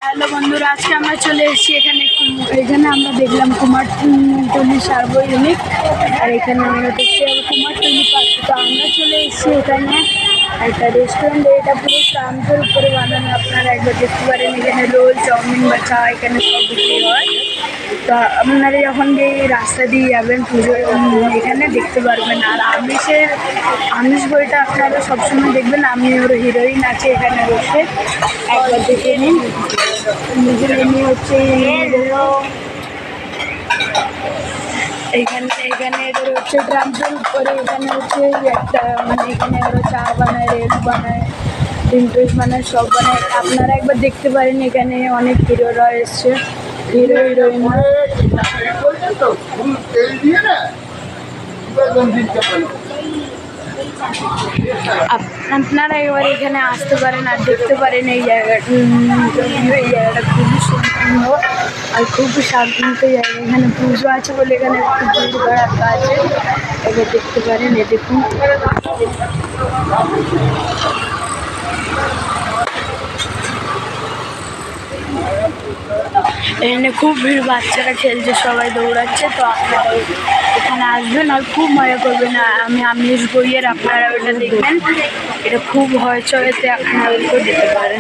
Hello বন্ধুরা, আজকে আমরা চলে এসেছি এখানে আমরা দেখলাম কুমারটুলি সার্বজনিক। আর এখানে আমরা দেখতে যাবো কুমারটুলি পার্ক। তো আমরা চলে এসেছি এখানে একটা রেস্টুরেন্ট। এটা পুরো কান্তের উপরে বানানো, আপনারা একবার দেখতে পারেন। এখানে রোল, চাউমিন বা চা এখানে সব বিক্রি হয়। তো আপনারা যখন এই রাস্তা দিয়ে যাবেন পুজো এখানে দেখতে পারবেন। আর আমিষ বইটা আপনারা সবসময় দেখবেন। আমি ওর হিরোইন আছে এখানে বসে, একবার দেখে নিন। এমনি হচ্ছে এখানে এদের হচ্ছে ড্রামসের উপরে এখানে হচ্ছে একটা এখানে ওরা চা বানায়, রেল বানায়, ডিম টোস্ট বানায়, সব বানায়। আপনারা একবার দেখতে পারেন। এখানে অনেক হিরোরা এসছে, হিরো হিরোইন। আপনারা এবার এখানে আসতে পারেন আর দেখতে পারেন এই জায়গাটা খুবই সুন্দর আর খুবই শান্ত জায়গা। এখানে পুজো আছে বলে এখানে একটু ভিড় ভাড়াটা আছে। এবার দেখতে পারেন, এ দেখুন। এখানে খুব ভিড়, বাচ্চারা খেলছে, সবাই দৌড়াচ্ছে। তো আপনারা এখানে আসবেন আর খুব মজা করবেন। আমি আমিষ বইয়ের আপনারা ওটা দেখবেন, এটা খুব হয়চয়েতে আপনাদেরকেও দিতে পারে।